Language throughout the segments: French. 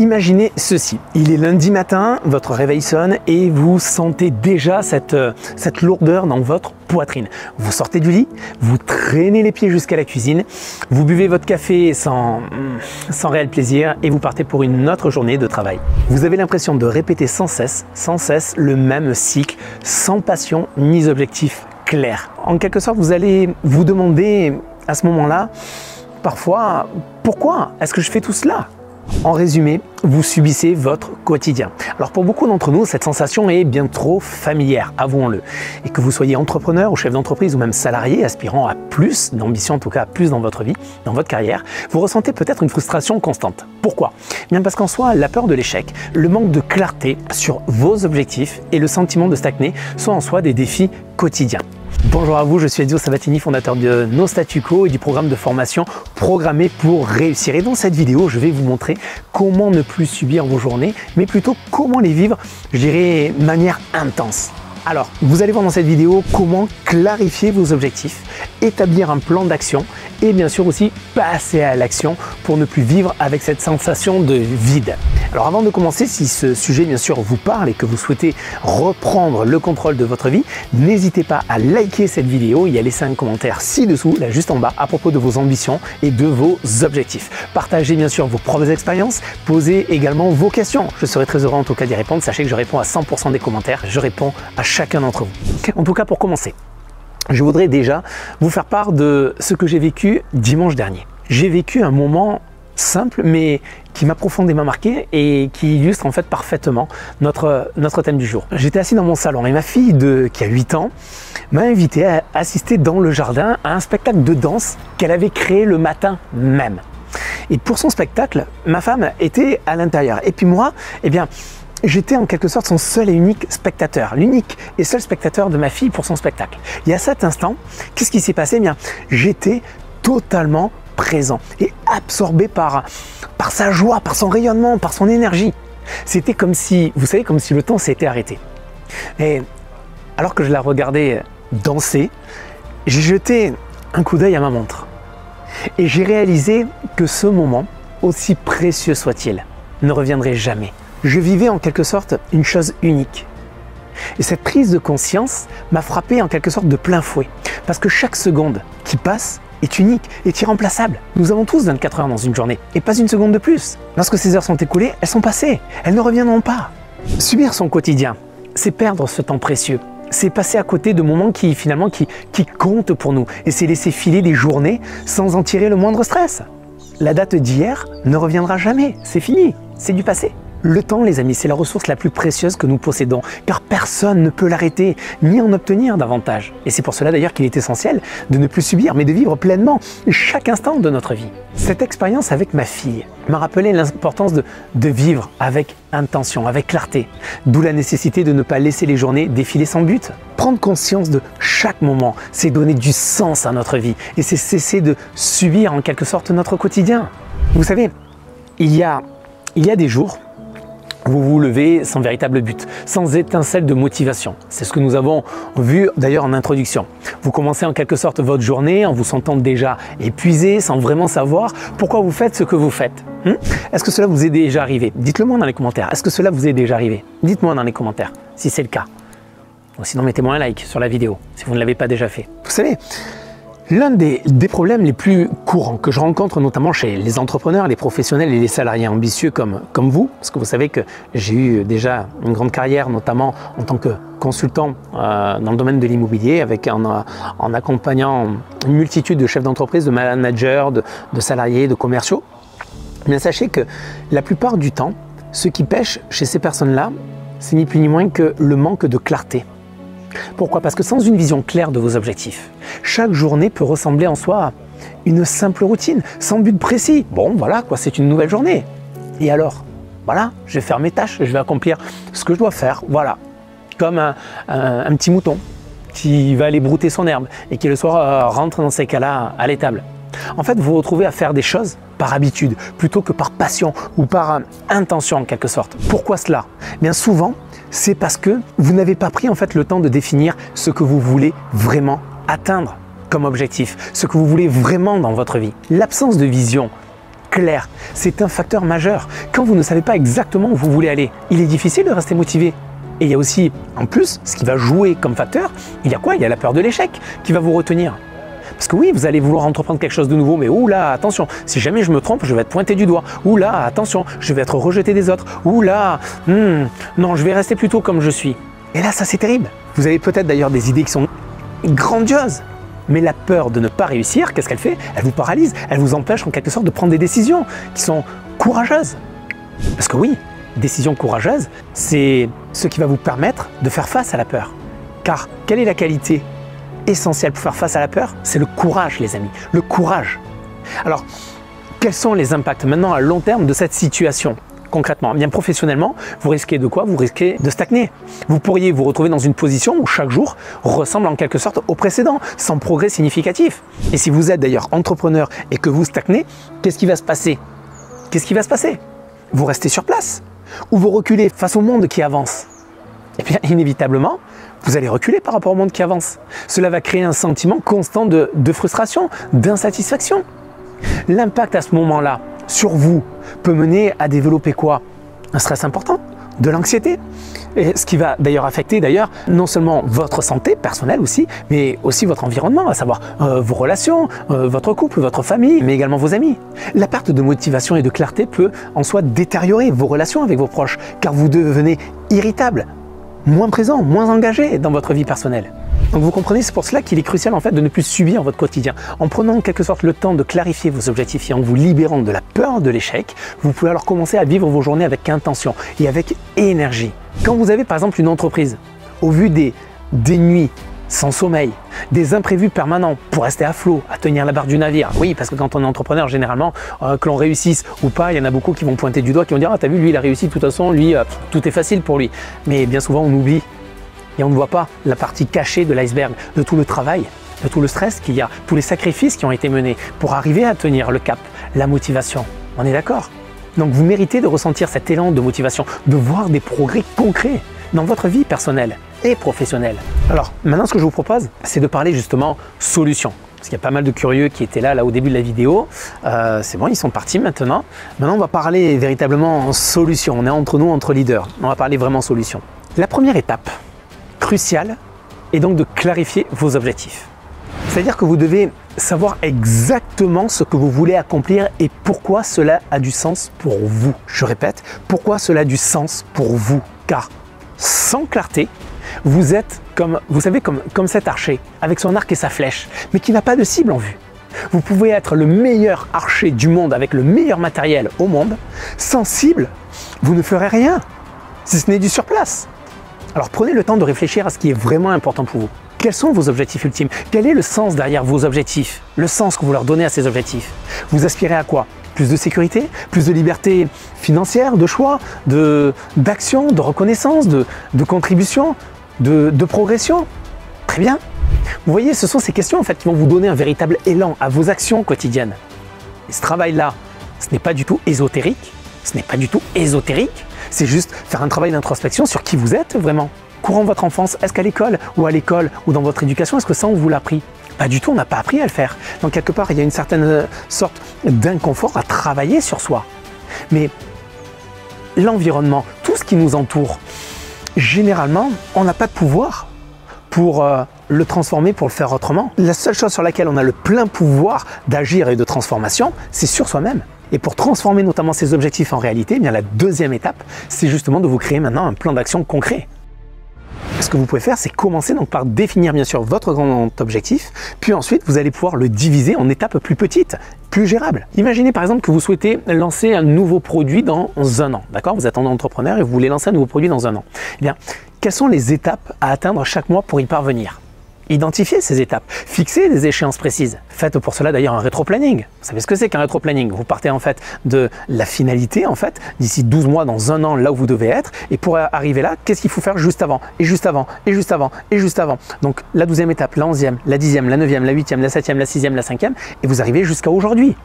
Imaginez ceci, il est lundi matin, votre réveil sonne et vous sentez déjà cette lourdeur dans votre poitrine. Vous sortez du lit, vous traînez les pieds jusqu'à la cuisine, vous buvez votre café sans réel plaisir et vous partez pour une autre journée de travail. Vous avez l'impression de répéter sans cesse le même cycle, sans passion ni objectif clair. En quelque sorte, vous allez vous demander à ce moment-là, parfois, pourquoi est-ce que je fais tout cela ? En résumé, vous subissez votre quotidien. Alors pour beaucoup d'entre nous, cette sensation est bien trop familière, avouons-le. Et que vous soyez entrepreneur ou chef d'entreprise ou même salarié aspirant à plus d'ambition, en tout cas à plus dans votre vie, dans votre carrière, vous ressentez peut-être une frustration constante. Pourquoi ? Bien parce qu'en soi, la peur de l'échec, le manque de clarté sur vos objectifs et le sentiment de stagner sont en soi des défis quotidiens. Bonjour à vous, je suis Ezio Sabatini, fondateur de No Statu Quo et du programme de formation Programmé pour réussir. Et dans cette vidéo, je vais vous montrer comment ne plus subir vos journées, mais plutôt comment les vivre, je dirais, de manière intense. Alors, vous allez voir dans cette vidéo comment clarifier vos objectifs, établir un plan d'action et bien sûr aussi passer à l'action pour ne plus vivre avec cette sensation de vide. Alors avant de commencer, si ce sujet bien sûr vous parle et que vous souhaitez reprendre le contrôle de votre vie, n'hésitez pas à liker cette vidéo et à laisser un commentaire ci-dessous, là juste en bas, à propos de vos ambitions et de vos objectifs. Partagez bien sûr vos propres expériences, posez également vos questions. Je serai très heureux en tout cas d'y répondre. Sachez que je réponds à 100% des commentaires, je réponds à chacun d'entre vous. En tout cas, pour commencer, je voudrais déjà vous faire part de ce que j'ai vécu dimanche dernier. J'ai vécu un moment simple, mais qui m'a profondément marqué et qui illustre en fait parfaitement notre thème du jour. J'étais assis dans mon salon et ma fille qui a 8 ans m'a invité à assister dans le jardin à un spectacle de danse qu'elle avait créé le matin même. Et pour son spectacle, ma femme était à l'intérieur. Et puis moi, eh bien, j'étais en quelque sorte son seul et unique spectateur, l'unique et seul spectateur de ma fille pour son spectacle. Et à cet instant, qu'est-ce qui s'est passé ? Eh bien, j'étais totalement présent et absorbé par sa joie, par son rayonnement, par son énergie. C'était comme si, vous savez, comme si le temps s'était arrêté. Et alors que je la regardais danser, j'ai jeté un coup d'œil à ma montre. Et j'ai réalisé que ce moment, aussi précieux soit-il, ne reviendrait jamais. Je vivais en quelque sorte une chose unique. Et cette prise de conscience m'a frappé en quelque sorte de plein fouet. Parce que chaque seconde qui passe est unique, est irremplaçable. Nous avons tous 24 heures dans une journée, et pas une seconde de plus. Lorsque ces heures sont écoulées, elles sont passées, elles ne reviendront pas. Subir son quotidien, c'est perdre ce temps précieux. C'est passer à côté de moments qui comptent pour nous. Et c'est laisser filer des journées sans en tirer le moindre stress. La date d'hier ne reviendra jamais, c'est fini, c'est du passé. Le temps, les amis, c'est la ressource la plus précieuse que nous possédons, car personne ne peut l'arrêter, ni en obtenir davantage. Et c'est pour cela d'ailleurs qu'il est essentiel de ne plus subir, mais de vivre pleinement chaque instant de notre vie. Cette expérience avec ma fille m'a rappelé l'importance de vivre avec intention, avec clarté, d'où la nécessité de ne pas laisser les journées défiler sans but. Prendre conscience de chaque moment, c'est donner du sens à notre vie, et c'est cesser de subir en quelque sorte notre quotidien. Vous savez, il y a des jours, vous vous levez sans véritable but, sans étincelle de motivation. C'est ce que nous avons vu d'ailleurs en introduction. Vous commencez en quelque sorte votre journée en vous sentant déjà épuisé, sans vraiment savoir pourquoi vous faites ce que vous faites. Est-ce que cela vous est déjà arrivé ? Dites-le moi dans les commentaires. Est-ce que cela vous est déjà arrivé ? Dites-moi dans les commentaires si c'est le cas. Ou sinon mettez-moi un like sur la vidéo si vous ne l'avez pas déjà fait. Vous savez, l'un des problèmes les plus courants que je rencontre notamment chez les entrepreneurs, les professionnels et les salariés ambitieux comme vous, parce que vous savez que j'ai eu déjà une grande carrière notamment en tant que consultant dans le domaine de l'immobilier en accompagnant une multitude de chefs d'entreprise, de managers, de salariés, de commerciaux. Mais sachez que la plupart du temps, ce qui pêche chez ces personnes-là, c'est ni plus ni moins que le manque de clarté. Pourquoi ? Parce que sans une vision claire de vos objectifs, chaque journée peut ressembler en soi à une simple routine, sans but précis. Bon, voilà, quoi, c'est une nouvelle journée. Et alors ? Voilà, je vais faire mes tâches, je vais accomplir ce que je dois faire, voilà. Comme un petit mouton qui va aller brouter son herbe et qui le soir rentre dans ces cas-là à l'étable. En fait, vous vous retrouvez à faire des choses par habitude, plutôt que par passion ou par intention en quelque sorte. Pourquoi cela ? Bien souvent, c'est parce que vous n'avez pas pris en fait le temps de définir ce que vous voulez vraiment atteindre comme objectif, ce que vous voulez vraiment dans votre vie. L'absence de vision clair. C'est un facteur majeur. Quand vous ne savez pas exactement où vous voulez aller, il est difficile de rester motivé. Et il y a aussi, en plus, ce qui va jouer comme facteur, il y a quoi? Il y a la peur de l'échec qui va vous retenir. Parce que oui, vous allez vouloir entreprendre quelque chose de nouveau, mais oula, attention, si jamais je me trompe, je vais être pointé du doigt. Oula, attention, je vais être rejeté des autres. Oula, non, je vais rester plutôt comme je suis. Et là, ça c'est terrible. Vous avez peut-être d'ailleurs des idées qui sont grandioses, mais la peur de ne pas réussir, qu'est-ce qu'elle fait? Elle vous paralyse, elle vous empêche en quelque sorte de prendre des décisions qui sont courageuses. Parce que oui, décision courageuse, c'est ce qui va vous permettre de faire face à la peur. Car quelle est la qualité essentielle pour faire face à la peur? C'est le courage, les amis, le courage. Alors, quels sont les impacts maintenant à long terme de cette situation? Concrètement, bien professionnellement, vous risquez de quoi? Vous risquez de stagner. Vous pourriez vous retrouver dans une position où chaque jour ressemble en quelque sorte au précédent, sans progrès significatif. Et si vous êtes d'ailleurs entrepreneur et que vous stagnez, qu'est-ce qui va se passer? Qu'est-ce qui va se passer? Vous restez sur place ou vous reculez face au monde qui avance? Eh bien, inévitablement, vous allez reculer par rapport au monde qui avance. Cela va créer un sentiment constant de frustration, d'insatisfaction. L'impact à ce moment-là sur vous peut mener à développer quoi? Un stress important, de l'anxiété. Et ce qui va d'ailleurs affecter non seulement votre santé personnelle aussi, mais aussi votre environnement, à savoir vos relations, votre couple, votre famille, mais également vos amis. La perte de motivation et de clarté peut en soi détériorer vos relations avec vos proches, car vous devenez irritable, moins présent, moins engagé dans votre vie personnelle. Donc vous comprenez, c'est pour cela qu'il est crucial en fait de ne plus subir votre quotidien. En prenant en quelque sorte le temps de clarifier vos objectifs et en vous libérant de la peur de l'échec, vous pouvez alors commencer à vivre vos journées avec intention et avec énergie. Quand vous avez par exemple une entreprise, au vu des nuits sans sommeil, des imprévus permanents pour rester à flot, à tenir la barre du navire. Oui, parce que quand on est entrepreneur, généralement, que l'on réussisse ou pas, il y en a beaucoup qui vont pointer du doigt, qui vont dire « Ah, t'as vu, lui, il a réussi, de toute façon, lui, tout est facile pour lui. » Mais bien souvent, on oublie. Et on ne voit pas la partie cachée de l'iceberg, de tout le travail, de tout le stress qu'il y a, tous les sacrifices qui ont été menés pour arriver à tenir le cap, la motivation. On est d'accord? Donc vous méritez de ressentir cet élan de motivation, de voir des progrès concrets dans votre vie personnelle et professionnelle. Alors maintenant, ce que je vous propose, c'est de parler justement solutions. Parce qu'il y a pas mal de curieux qui étaient là au début de la vidéo. C'est bon, ils sont partis maintenant. Maintenant, on va parler véritablement en solutions. On est entre nous, entre leaders. On va parler vraiment solutions. La première étape crucial est donc de clarifier vos objectifs. C'est-à-dire que vous devez savoir exactement ce que vous voulez accomplir et pourquoi cela a du sens pour vous. Je répète, pourquoi cela a du sens pour vous. Car sans clarté, vous êtes comme cet archer avec son arc et sa flèche, mais qui n'a pas de cible en vue. Vous pouvez être le meilleur archer du monde avec le meilleur matériel au monde. Sans cible, vous ne ferez rien, si ce n'est du surplace. Alors prenez le temps de réfléchir à ce qui est vraiment important pour vous. Quels sont vos objectifs ultimes? Quel est le sens derrière vos objectifs? Le sens que vous leur donnez à ces objectifs? Vous aspirez à quoi? Plus de sécurité? Plus de liberté financière, de choix, d'action, de reconnaissance, de contribution, de progression? Très bien. Vous voyez, ce sont ces questions en fait qui vont vous donner un véritable élan à vos actions quotidiennes. Et ce travail-là, ce n'est pas du tout ésotérique. Ce n'est pas du tout ésotérique. C'est juste faire un travail d'introspection sur qui vous êtes vraiment. Courant votre enfance, est-ce qu'à l'école ou dans votre éducation, est-ce que ça on vous l'a appris? Pas du tout, on n'a pas appris à le faire. Donc quelque part, il y a une certaine sorte d'inconfort à travailler sur soi. Mais l'environnement, tout ce qui nous entoure, généralement, on n'a pas de pouvoir pour le transformer, pour le faire autrement. La seule chose sur laquelle on a le plein pouvoir d'agir et de transformation, c'est sur soi-même. Et pour transformer notamment ces objectifs en réalité, eh bien la deuxième étape, c'est justement de vous créer maintenant un plan d'action concret. Ce que vous pouvez faire, c'est commencer donc par définir bien sûr votre grand objectif, puis ensuite vous allez pouvoir le diviser en étapes plus petites, plus gérables. Imaginez par exemple que vous souhaitez lancer un nouveau produit dans un an, d'accord? Vous êtes un entrepreneur et vous voulez lancer un nouveau produit dans un an. Eh bien, quelles sont les étapes à atteindre chaque mois pour y parvenir? Identifiez ces étapes, fixez des échéances précises. Faites pour cela d'ailleurs un rétro-planning. Vous savez ce que c'est qu'un rétro-planning? Vous partez en fait de la finalité d'ici 12 mois, dans un an, là où vous devez être. Et pour arriver là, qu'est-ce qu'il faut faire juste avant? Et juste avant, et juste avant, et juste avant. Donc la 12e étape, la 11e, la 10e, la 9e, la 8e, la 7e, la 6e, la 5e. Et vous arrivez jusqu'à aujourd'hui.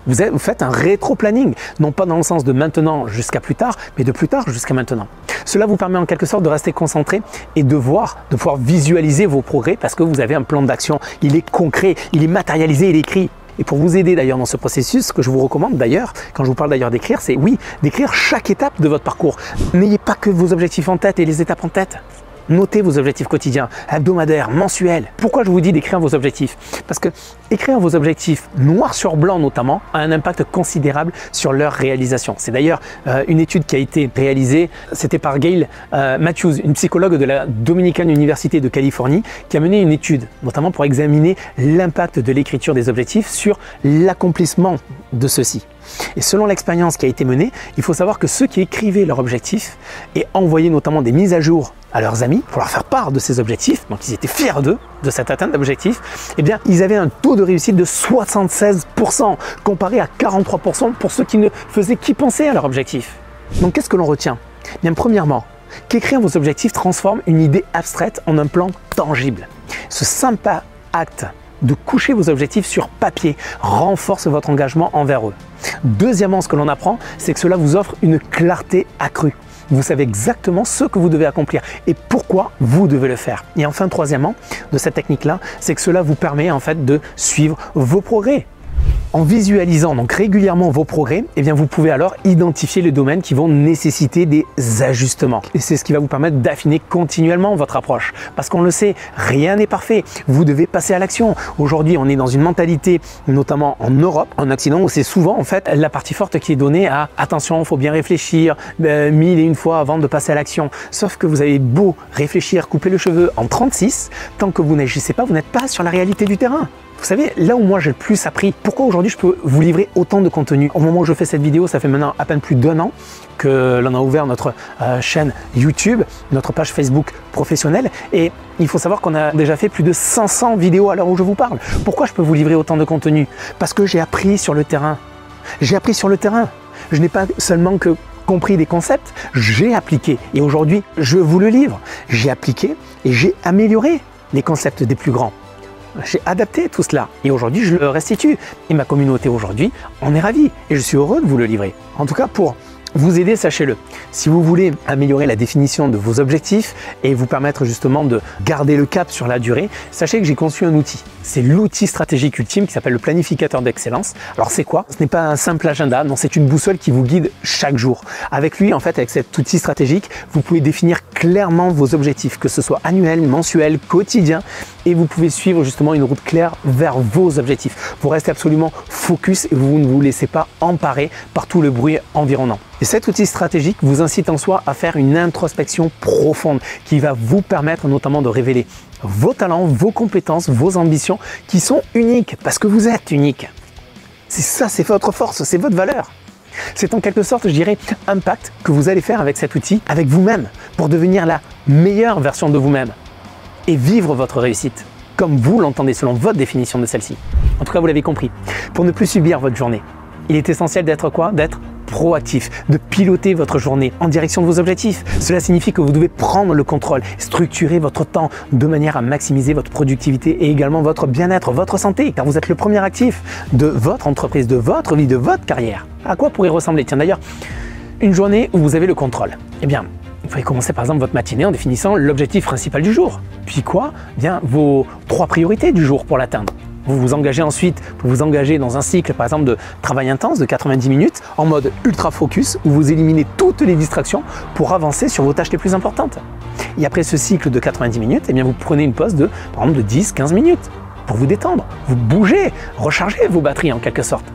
Vous faites un rétro-planning, non pas dans le sens de maintenant jusqu'à plus tard, mais de plus tard jusqu'à maintenant. Cela vous permet en quelque sorte de rester concentré et de pouvoir visualiser vos progrès parce que vous avez un plan d'action. Il est concret, il est matérialisé, il est écrit. Et pour vous aider d'ailleurs dans ce processus, ce que je vous recommande d'ailleurs, quand je vous parle d'ailleurs d'écrire, c'est oui, d'écrire chaque étape de votre parcours. N'ayez pas que vos objectifs en tête et les étapes en tête. Notez vos objectifs quotidiens, hebdomadaires, mensuels. Pourquoi je vous dis d'écrire vos objectifs? Parce que écrire vos objectifs noir sur blanc notamment a un impact considérable sur leur réalisation. C'est d'ailleurs une étude qui a été réalisée, c'était par Gail Matthews, une psychologue de la Dominican University de Californie, qui a mené une étude, notamment pour examiner l'impact de l'écriture des objectifs sur l'accomplissement de ceux-ci. Et selon l'expérience qui a été menée, il faut savoir que ceux qui écrivaient leurs objectifs et envoyaient notamment des mises à jour à leurs amis pour leur faire part de ces objectifs, donc ils étaient fiers d'eux, de cette atteinte d'objectifs, eh bien ils avaient un taux de réussite de 76% comparé à 43% pour ceux qui ne faisaient qu'y penser à leur objectif. Donc qu'est-ce que l'on retient? Bien premièrement, qu'écrire vos objectifs transforme une idée abstraite en un plan tangible. Ce simple acte de coucher vos objectifs sur papier renforce votre engagement envers eux. Deuxièmement, ce que l'on apprend, c'est que cela vous offre une clarté accrue. Vous savez exactement ce que vous devez accomplir et pourquoi vous devez le faire. Et enfin, troisièmement, de cette technique-là, c'est que cela vous permet en fait de suivre vos progrès. En visualisant donc régulièrement vos progrès, eh bien vous pouvez alors identifier les domaines qui vont nécessiter des ajustements. Et c'est ce qui va vous permettre d'affiner continuellement votre approche. Parce qu'on le sait, rien n'est parfait. Vous devez passer à l'action. Aujourd'hui, on est dans une mentalité, notamment en Europe, en Occident, où c'est souvent en fait la partie forte qui est donnée à attention, il faut bien réfléchir 1001 fois avant de passer à l'action. Sauf que vous avez beau réfléchir, couper le cheveu en 36, tant que vous n'agissez pas, vous n'êtes pas sur la réalité du terrain. Vous savez, là où moi j'ai le plus appris, pourquoi aujourd'hui je peux vous livrer autant de contenu? Au moment où je fais cette vidéo, ça fait maintenant à peine plus d'1 an que l'on a ouvert notre chaîne YouTube, notre page Facebook professionnelle, et il faut savoir qu'on a déjà fait plus de 500 vidéos à l'heure où je vous parle. Pourquoi je peux vous livrer autant de contenu? Parce que j'ai appris sur le terrain. J'ai appris sur le terrain. Je n'ai pas seulement que compris des concepts, j'ai appliqué. Et aujourd'hui, je vous le livre. J'ai appliqué et j'ai amélioré les concepts des plus grands. J'ai adapté tout cela et aujourd'hui je le restitue. Et ma communauté aujourd'hui en est ravie et je suis heureux de vous le livrer. En tout cas, pour vous aider, sachez-le, si vous voulez améliorer la définition de vos objectifs et vous permettre justement de garder le cap sur la durée, sachez que j'ai conçu un outil. C'est l'outil stratégique ultime qui s'appelle le planificateur d'excellence. Alors c'est quoi? Ce n'est pas un simple agenda, non, c'est une boussole qui vous guide chaque jour. Avec lui, en fait, avec cet outil stratégique, vous pouvez définir clairement vos objectifs, que ce soit annuel, mensuel, quotidien, et vous pouvez suivre justement une route claire vers vos objectifs. Vous restez absolument focus et vous ne vous laissez pas emparer par tout le bruit environnant. Et cet outil stratégique vous incite en soi à faire une introspection profonde qui va vous permettre notamment de révéler vos talents, vos compétences, vos ambitions qui sont uniques parce que vous êtes unique. C'est ça, c'est votre force, c'est votre valeur. C'est en quelque sorte, je dirais, un pacte que vous allez faire avec cet outil, avec vous-même, pour devenir la meilleure version de vous-même et vivre votre réussite comme vous l'entendez selon votre définition de celle-ci. En tout cas, vous l'avez compris, pour ne plus subir votre journée, il est essentiel d'être quoi? D'être proactif, de piloter votre journée en direction de vos objectifs. Cela signifie que vous devez prendre le contrôle, structurer votre temps de manière à maximiser votre productivité et également votre bien-être, votre santé, car vous êtes le premier actif de votre entreprise, de votre vie, de votre carrière. À quoi pourrait ressembler? Tiens d'ailleurs, une journée où vous avez le contrôle. Eh bien, il faudrait commencer par exemple votre matinée en définissant l'objectif principal du jour. Puis quoi? Eh bien, vos 3 priorités du jour pour l'atteindre. Vous vous engagez ensuite pour vous engager dans un cycle par exemple de travail intense de 90 minutes en mode ultra focus où vous éliminez toutes les distractions pour avancer sur vos tâches les plus importantes. Et après ce cycle de 90 minutes, eh bien vous prenez une pause de par exemple de 10-15 minutes pour vous détendre, vous bougez, rechargez vos batteries en quelque sorte.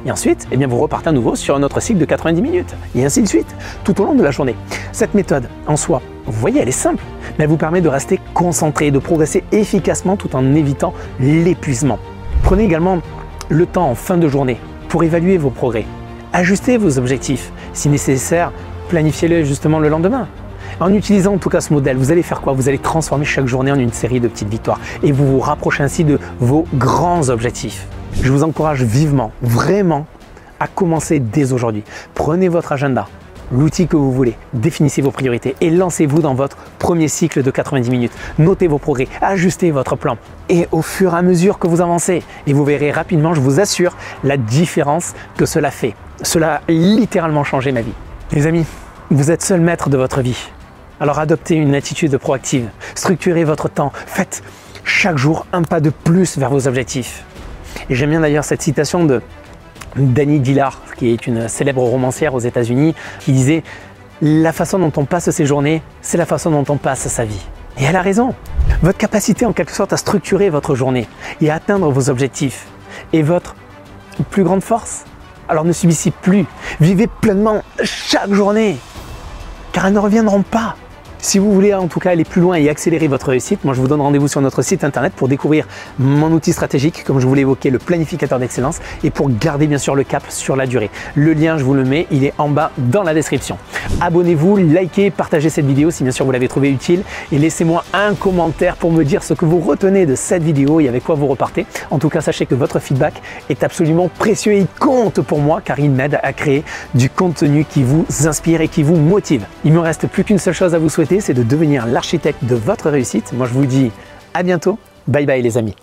Et ensuite, eh bien vous repartez à nouveau sur un autre cycle de 90 minutes et ainsi de suite tout au long de la journée. Cette méthode en soi, vous voyez, elle est simple, mais elle vous permet de rester concentré, de progresser efficacement tout en évitant l'épuisement. Prenez également le temps en fin de journée pour évaluer vos progrès. Ajustez vos objectifs. Si nécessaire, planifiez-les justement le lendemain. En utilisant en tout cas ce modèle, vous allez faire quoi? Vous allez transformer chaque journée en une série de petites victoires et vous vous rapprochez ainsi de vos grands objectifs. Je vous encourage vivement, vraiment, à commencer dès aujourd'hui. Prenez votre agenda, l'outil que vous voulez, définissez vos priorités et lancez-vous dans votre premier cycle de 90 minutes. Notez vos progrès, ajustez votre plan et au fur et à mesure que vous avancez, et vous verrez rapidement, je vous assure, la différence que cela fait. Cela a littéralement changé ma vie. Les amis, vous êtes seul maître de votre vie. Alors adoptez une attitude proactive, structurez votre temps, faites chaque jour un pas de plus vers vos objectifs. Et j'aime bien d'ailleurs cette citation de Dany Dillard, qui est une célèbre romancière aux États-Unis, qui disait « La façon dont on passe ses journées, c'est la façon dont on passe sa vie ». Et elle a raison. Votre capacité en quelque sorte à structurer votre journée et à atteindre vos objectifs est votre plus grande force. Alors ne subissez plus, vivez pleinement chaque journée, car elles ne reviendront pas. Si vous voulez en tout cas aller plus loin et accélérer votre réussite, moi je vous donne rendez-vous sur notre site internet pour découvrir mon outil stratégique, comme je vous l'ai évoqué, le planificateur d'excellence, et pour garder bien sûr le cap sur la durée. Le lien, je vous le mets, il est en bas dans la description. Abonnez-vous, likez, partagez cette vidéo si bien sûr vous l'avez trouvée utile, et laissez-moi un commentaire pour me dire ce que vous retenez de cette vidéo et avec quoi vous repartez. En tout cas, sachez que votre feedback est absolument précieux et il compte pour moi, car il m'aide à créer du contenu qui vous inspire et qui vous motive. Il me reste plus qu'une seule chose à vous souhaiter, c'est de devenir l'architecte de votre réussite. Moi, je vous dis à bientôt. Bye bye les amis.